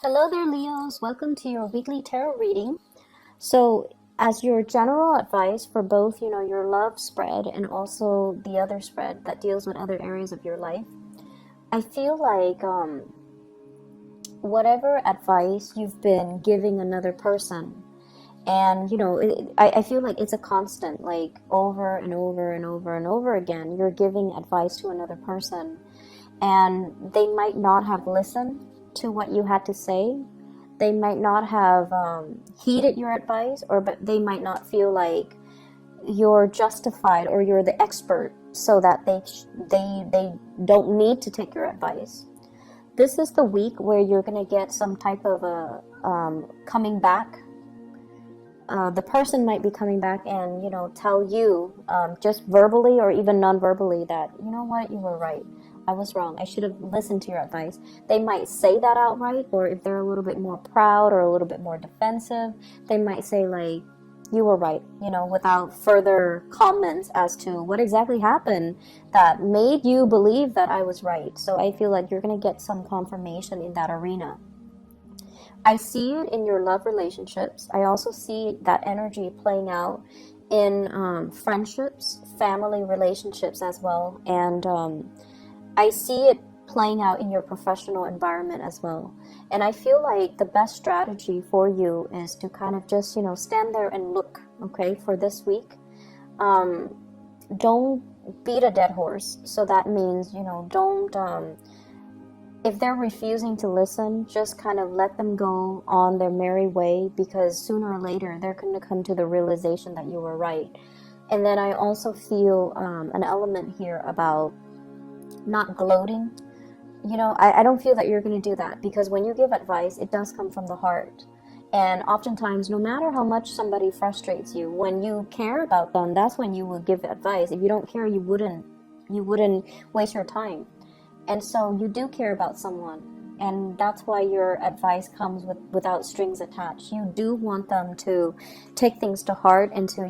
Hello there, Leos. Welcome to your weekly tarot reading. So, as your general advice for both, your love spread and also the other spread that deals with other areas of your life, I feel like whatever advice you've been giving another person, and I feel like it's a constant, like over and over and over and over again, you're giving advice to another person, and they might not have listened to what you had to say. They might not have heeded your advice, but they might not feel like you're justified or you're the expert, so that they don't need to take your advice. This is the week where you're gonna get some type of a coming back. The person might be coming back and tell you just verbally or even non-verbally that you know what, you were right. I was wrong. I should have listened to your advice. They might say that outright, or if they're a little bit more proud or a little bit more defensive, they might say like, you were right, without further comments as to what exactly happened that made you believe that I was right. So I feel like you're going to get some confirmation in that arena. I see it in your love relationships. I also see that energy playing out in friendships, family relationships as well, and I see it playing out in your professional environment as well. And I feel like the best strategy for you is to kind of just, stand there and look, okay, for this week. Don't beat a dead horse. So that means, don't, if they're refusing to listen, just kind of let them go on their merry way, because sooner or later they're going to come to the realization that you were right. And then I also feel an element here about not gloating. I don't feel that you're going to do that, because when you give advice, it does come from the heart. And oftentimes, no matter how much somebody frustrates you, when you care about them, that's when you will give advice. If you don't care, you wouldn't waste your time. And so you do care about someone, and that's why your advice comes without strings attached. You do want them to take things to heart and to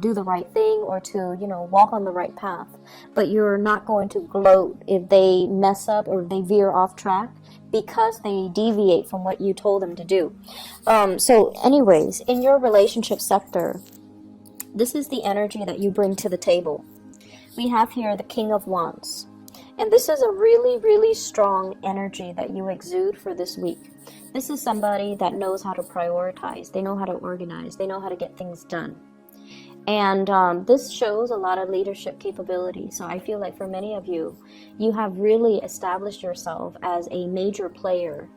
do the right thing, or to walk on the right path. But you're not going to gloat if they mess up or they veer off track, because they deviate from what you told them to do. So anyways, in your relationship sector, this is the energy that you bring to the table. We have here the King of Wands. And this is a really, really strong energy that you exude for this week. This is somebody that knows how to prioritize. They know how to organize. They know how to get things done. And this shows a lot of leadership capability. So I feel like for many of you, you have really established yourself as a major player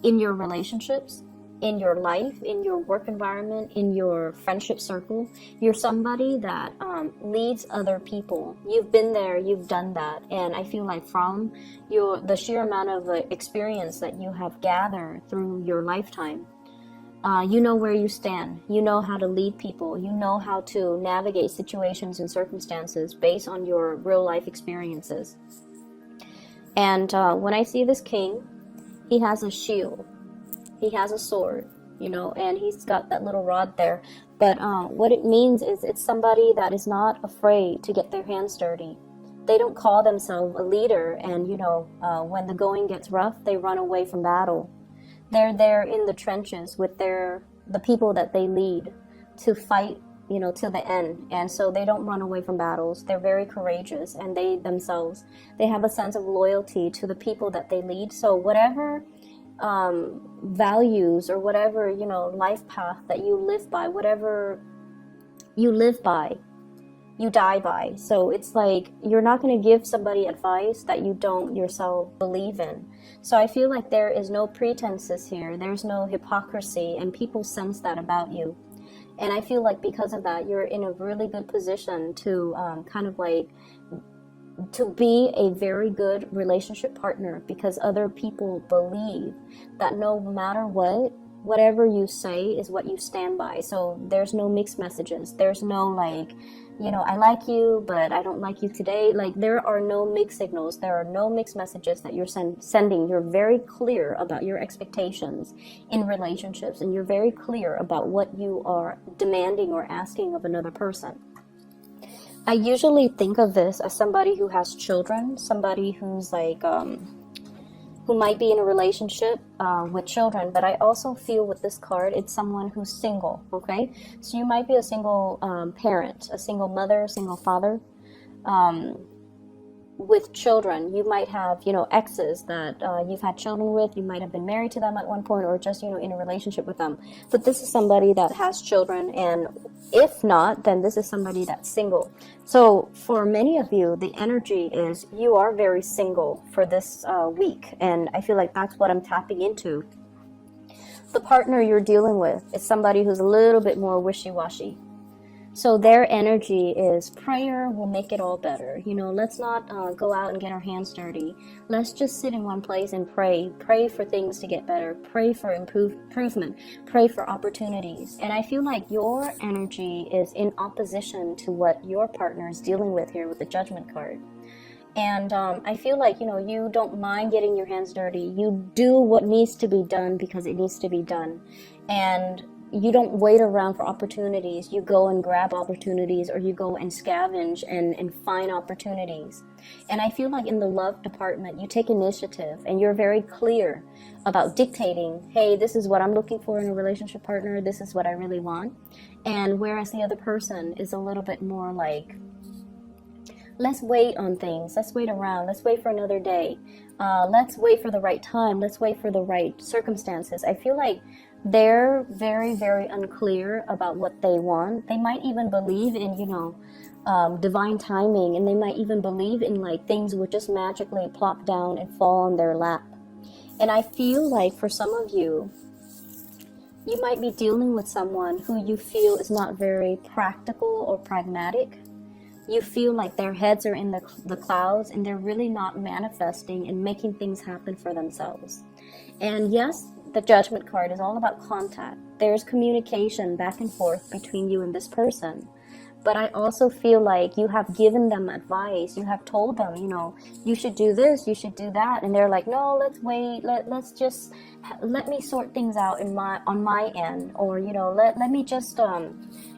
in your relationships, in your life, in your work environment, in your friendship circle. You're somebody that leads other people. You've been there, you've done that, and I feel like from the sheer amount of experience that you have gathered through your lifetime, you know where you stand. You know how to lead people. You know how to navigate situations and circumstances based on your real life experiences. And when I see this king, he has a shield. He has a sword, and he's got that little rod there. But what it means is it's somebody that is not afraid to get their hands dirty. They don't call themselves a leader, and when the going gets rough, they run away from battle. They're there in the trenches with the people that they lead to fight, till the end. And so they don't run away from battles. They're very courageous, and they have a sense of loyalty to the people that they lead. So whatever values or whatever life path that you live by, whatever you live by, you die by. So it's like you're not going to give somebody advice that you don't yourself believe in. So I feel like there is no pretenses here. There's no hypocrisy, and people sense that about you. And I feel like because of that, you're in a really good position to kind of like to be a very good relationship partner, because other people believe that no matter whatever you say is what you stand by. So there's no mixed messages. There's no like, I like you, but I don't like you today. Like, there are no mixed signals. There are no mixed messages that you're sending. You're very clear about your expectations in relationships, and you're very clear about what you are demanding or asking of another person. I usually think of this as somebody who has children, somebody who's like who might be in a relationship with children, but I also feel with this card, it's someone who's single, okay? So you might be a single parent, a single mother, a single father, with children. You might have, exes that you've had children with. You might have been married to them at one point, or just, in a relationship with them. But this is somebody that has children, and if not, then this is somebody that's single. So for many of you, the energy is you are very single for this week, and I feel like that's what I'm tapping into. The partner you're dealing with is somebody who's a little bit more wishy-washy. So their energy is prayer will make it all better. Let's not go out and get our hands dirty. Let's just sit in one place and pray. Pray for things to get better. Pray for improvement. Pray for opportunities. And I feel like your energy is in opposition to what your partner is dealing with here with the Judgment card. And I feel like, you don't mind getting your hands dirty. You do what needs to be done because it needs to be done. And you don't wait around for opportunities. You go and grab opportunities, or you go and scavenge and find opportunities. And I feel like in the love department, you take initiative and you're very clear about dictating, hey, this is what I'm looking for in a relationship partner. This is what I really want. And whereas the other person is a little bit more like, let's wait on things. Let's wait around. Let's wait for another day. Let's wait for the right time. Let's wait for the right circumstances. I feel like they're very, very unclear about what they want. They might even believe in, divine timing, and they might even believe in like things would just magically plop down and fall on their lap. And I feel like for some of you, you might be dealing with someone who you feel is not very practical or pragmatic. You feel like their heads are in the clouds, and they're really not manifesting and making things happen for themselves. And yes, the Judgment card is all about contact. There's communication back and forth between you and this person. But I also feel like you have given them advice. You have told them, you should do this, you should do that. And they're like, no, let's wait. Let me sort things out on my end. Or, let me just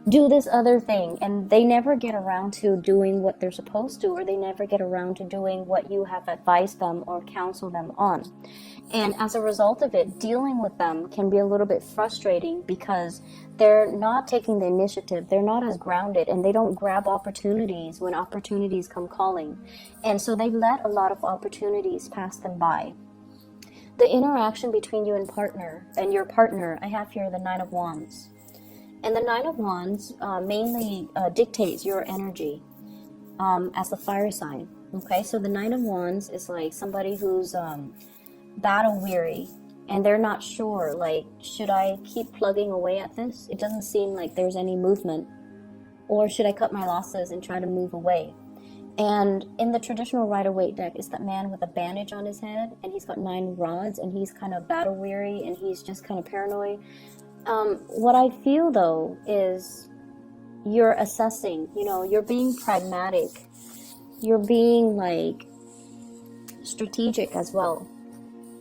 do this other thing. And they never get around to doing what they're supposed to, or they never get around to doing what you have advised them or counseled them on. And as a result of it, dealing with them can be a little bit frustrating because they're not taking the initiative. They're not as grounded, and they don't grab opportunities when opportunities come calling. And so they let a lot of opportunities pass them by. The interaction between you and your partner, I have here the Nine of Wands. And the Nine of Wands mainly dictates your energy as the fire sign. Okay, so the Nine of Wands is like somebody who's battle weary, and they're not sure, like, should I keep plugging away at this? It doesn't seem like there's any movement. Or should I cut my losses and try to move away? And in the traditional Rider-Waite deck is that man with a bandage on his head, and he's got 9 rods, and he's kind of battle weary, and he's just kind of paranoid. What I feel though is you're assessing, you're being pragmatic. You're being like strategic as well.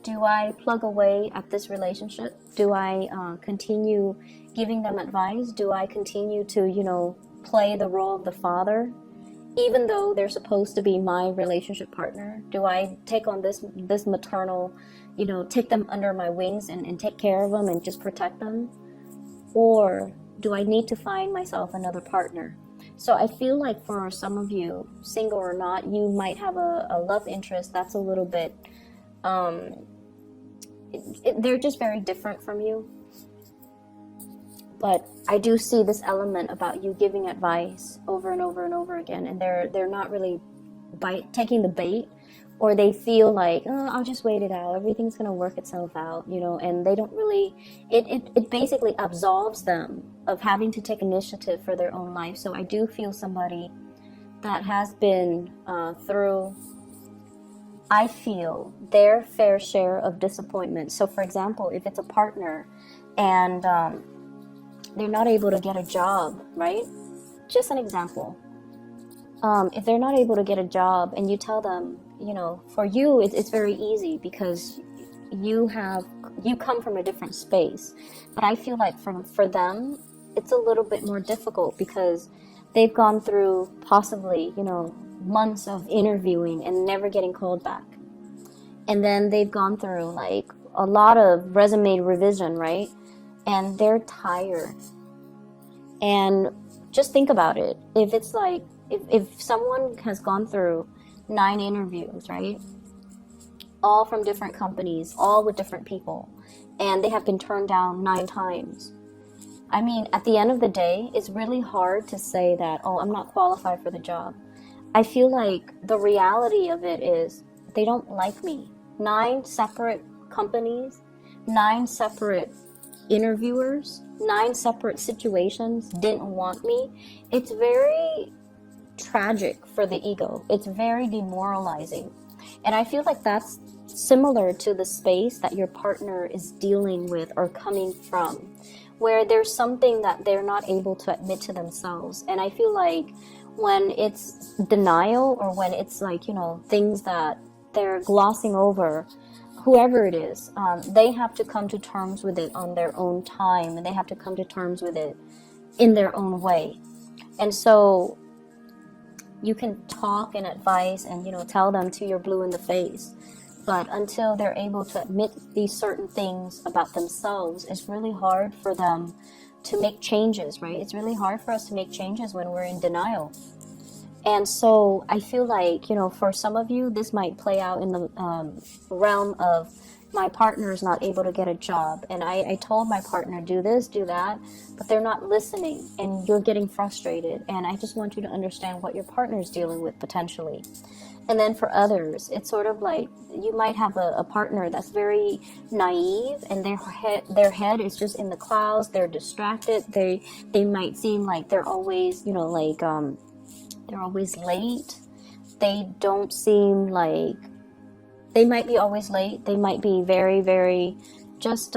Do I plug away at this relationship? Do I continue giving them advice? Do I continue to, play the role of the father, even though they're supposed to be my relationship partner? Do I take on this maternal, take them under my wings and take care of them and just protect them? Or do I need to find myself another partner? So I feel like for some of you, single or not, you might have a love interest that's a little bit... they're just very different from you. But I do see this element about you giving advice over and over and over again, and they're not really taking the bait, or they feel like, oh, I'll just wait it out, everything's gonna work itself out, and they don't really, it basically absolves them of having to take initiative for their own life. So I do feel somebody that has been through, I feel, their fair share of disappointment. So for example, if it's a partner and they're not able to get a job, right? Just an example. If they're not able to get a job and you tell them, for you, it's very easy because you come from a different space. But I feel like for them, it's a little bit more difficult because they've gone through possibly, months of interviewing and never getting called back. and then they've gone through like a lot of resume revision, right? And they're tired. And just think about it. If it's like, if someone has gone through 9 interviews, right? All from different companies, all with different people, and they have been turned down 9 times. I mean, at the end of the day, it's really hard to say that, oh, I'm not qualified for the job. I feel like the reality of it is they don't like me. 9 separate companies, 9 separate interviewers, 9 separate situations didn't want me. It's very tragic for the ego. It's very demoralizing. And I feel like that's similar to the space that your partner is dealing with or coming from, where there's something that they're not able to admit to themselves. And I feel like when it's denial, or when it's like, you know, things that they're glossing over, whoever it is, they have to come to terms with it on their own time, and they have to come to terms with it in their own way. And so you can talk and advise and, you know, tell them till you're blue in the face, but until they're able to admit these certain things about themselves, it's really hard for them to make changes, right? It's really hard for us to make changes when we're in denial. And so I feel like, you know, for some of you, this might play out in the realm of, my partner is not able to get a job, and I told my partner, do this, do that, but they're not listening, and you're getting frustrated. And I just want you to understand what your partner is dealing with potentially. And then for others, it's sort of like you might have a partner that's very naive, and their head is just in the clouds. They're distracted. They might seem like they're always, you know, like they're always late. They don't seem like, they might be always late. They might be very, very just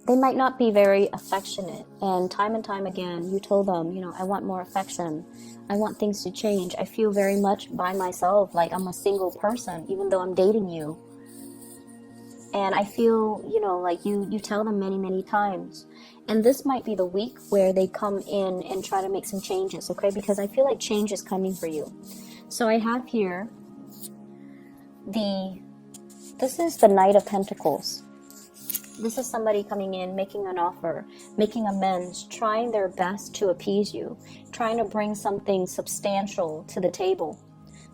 they might not be very affectionate. And time again, you told them, you know, I want more affection. I want things to change. I feel very much by myself, like I'm a single person, even though I'm dating you. And I feel, you know, like you tell them many, many times. And this might be the week where they come in and try to make some changes, okay? Because I feel like change is coming for you. So I have here this is the Knight of Pentacles. This is somebody coming in, making an offer, making amends, trying their best to appease you, trying to bring something substantial to the table.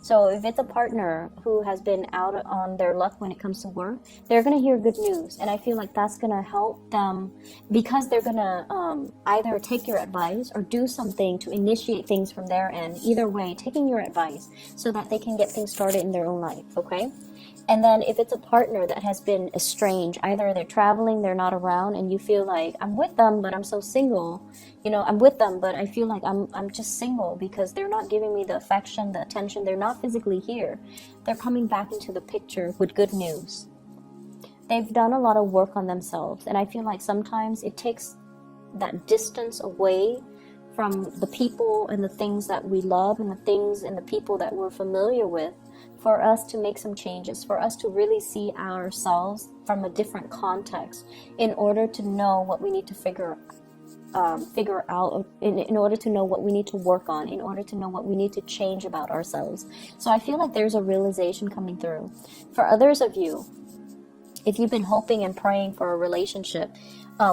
So if it's a partner who has been out on their luck when it comes to work, they're going to hear good news. And I feel like that's going to help them, because they're going to either take your advice or do something to initiate things from their end. Either way, taking your advice so that they can get things started in their own life, okay? And then if it's a partner that has been estranged, either they're traveling, they're not around, and you feel like, I'm with them, but I'm so single. You know, I'm with them, but I feel like I'm just single because they're not giving me the affection, the attention. They're not physically here. They're coming back into the picture with good news. They've done a lot of work on themselves, and I feel like sometimes it takes that distance away from the people and the things that we love and the things and the people that we're familiar with, for us to make some changes, for us to really see ourselves from a different context, in order to know what we need to figure out, in order to know what we need to work on, in order to know what we need to change about ourselves. So I feel like there's a realization coming through. For others of you, if you've been hoping and praying for a relationship,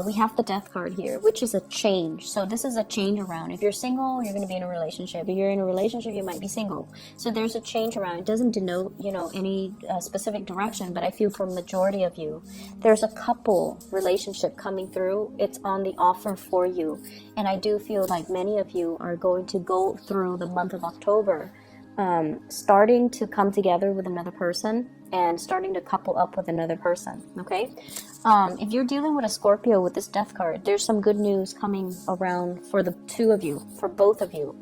we have the Death card here, which is a change. So this is a change around. If you're single, you're going to be in a relationship. If you're in a relationship, you might be single. So there's a change around. It doesn't denote, you know, any specific direction, but I feel for majority of you, there's a couple relationship coming through. It's on the offer for you. And I do feel like many of you are going to go through the month of October, starting to come together with another person and starting to couple up with another person, okay? If you're dealing with a Scorpio with this Death card, there's some good news coming around for the two of you, for both of you.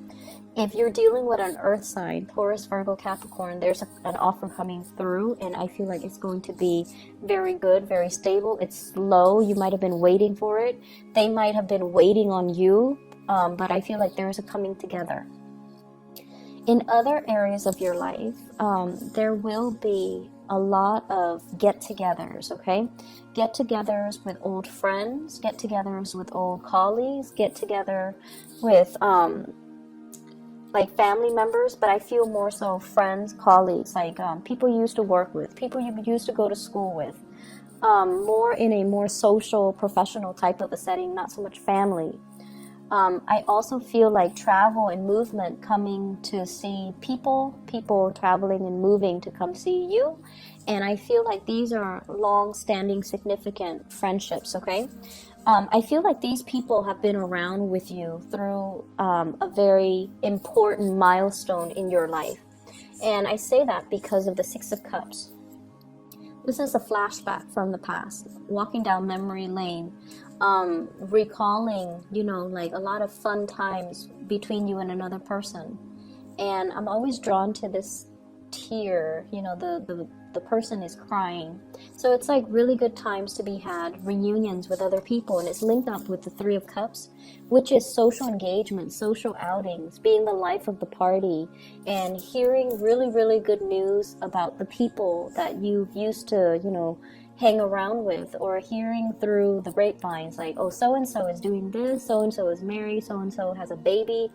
If you're dealing with an earth sign, Taurus, Virgo, Capricorn, there's an offer coming through, and I feel like it's going to be very good, very stable. It's slow. You might have been waiting for it. They might have been waiting on you, but I feel like there is a coming together. In other areas of your life, there will be a lot of get-togethers, okay? Get-togethers with old friends, get-togethers with old colleagues, get-together with like family members, but I feel more so friends, colleagues, like people you used to work with, people you used to go to school with. More in a more social, professional type of a setting, not so much family. I also feel like travel and movement, coming to see people traveling and moving to come see you. And I feel like these are long-standing, significant friendships, okay? I feel like these people have been around with you through a very important milestone in your life. And I say that because of the Six of Cups. This is a flashback from the past, walking down memory lane, recalling, like a lot of fun times between you and another person. And I'm always drawn to this tear, the person is crying. So it's like really good times to be had, reunions with other people, and it's linked up with the Three of Cups, which is social engagement, social outings, being the life of the party, and hearing really, really good news about the people that you've used to, hang around with, or hearing through the grapevines, like, oh, so-and-so is doing this, so-and-so is married, so-and-so has a baby,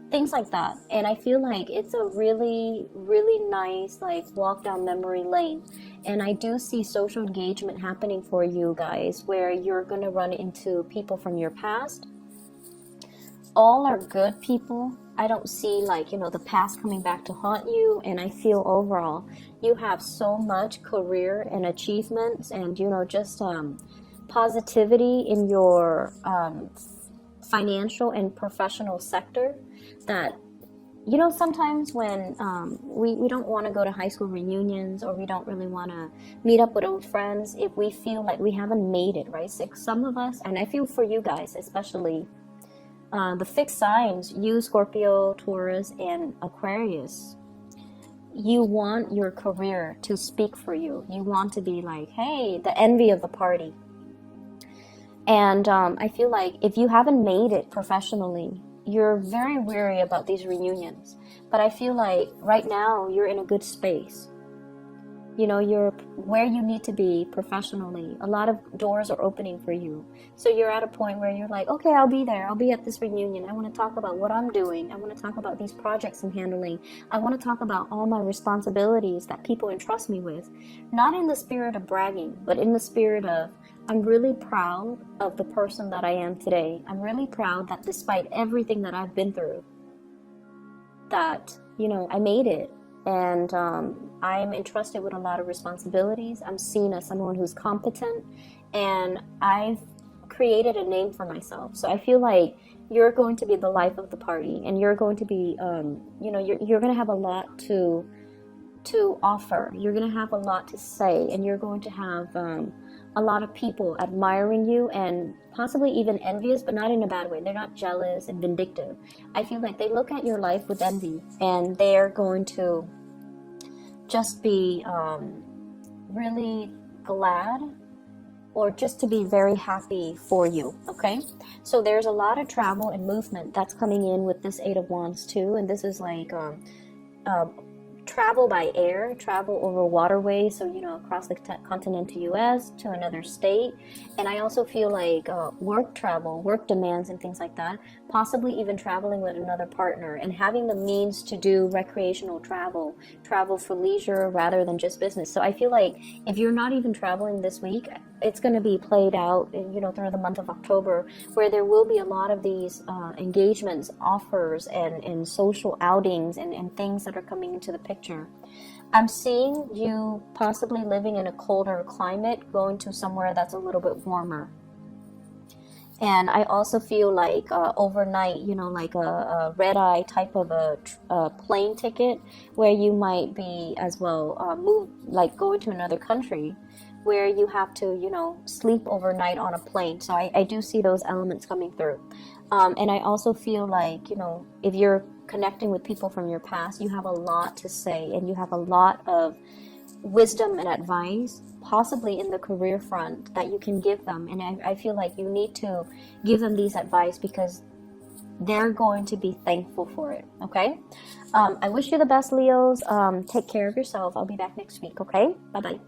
things like that. And I feel like it's a really, really nice, like, walk down memory lane. And I do see social engagement happening for you guys, where you're going to run into people from your past. All are good people. I don't see, like, the past coming back to haunt you. And I feel overall you have so much career and achievements, and just positivity in your financial and professional sector, that sometimes when we don't want to go to high school reunions, or we don't really want to meet up with old friends if we feel like we haven't made it, right? So some of us, and I feel for you guys especially, the fixed signs, you, Scorpio, Taurus, and Aquarius, you want your career to speak for you. You want to be like, hey, the envy of the party. And I feel like if you haven't made it professionally, you're very weary about these reunions. But I feel like right now you're in a good space. You're where you need to be professionally. A lot of doors are opening for you. So you're at a point where you're like, okay, I'll be there. I'll be at this reunion. I want to talk about what I'm doing. I want to talk about these projects I'm handling. I want to talk about all my responsibilities that people entrust me with. Not in the spirit of bragging, but in the spirit of, I'm really proud of the person that I am today. I'm really proud that despite everything that I've been through, that, I made it. And I'm entrusted with a lot of responsibilities. I'm seen as someone who's competent, and I've created a name for myself. So I feel like you're going to be the life of the party, and you're going to be, you're going to have a lot to offer. You're going to have a lot to say, and you're going to have a lot of people admiring you, and possibly even envious, but not in a bad way. They're not jealous and vindictive. I feel like they look at your life with envy, and they're going to just be really glad, or just to be very happy for you, okay? So there's a lot of travel and movement that's coming in with this Eight of Wands too, and this is like travel by air, travel over waterways, so across the continental US to another state. And I also feel like work travel, work demands and things like that, possibly even traveling with another partner, and having the means to do recreational travel for leisure rather than just business. So I feel like if you're not even traveling this week, it's going to be played out through the month of October, where there will be a lot of these engagements, offers, and social outings and things that are coming into the picture. I'm seeing you possibly living in a colder climate, going to somewhere that's a little bit warmer. And I also feel like overnight, like a red-eye type of a plane ticket, where you might be as well move, like going to another country, where you have to, sleep overnight on a plane. So I do see those elements coming through. And I also feel like, if you're connecting with people from your past, you have a lot to say, and you have a lot of wisdom and advice, possibly in the career front, that you can give them. And I feel like you need to give them these advice, because they're going to be thankful for it, okay? I wish you the best, Leos. Take care of yourself. I'll be back next week, okay? Bye-bye.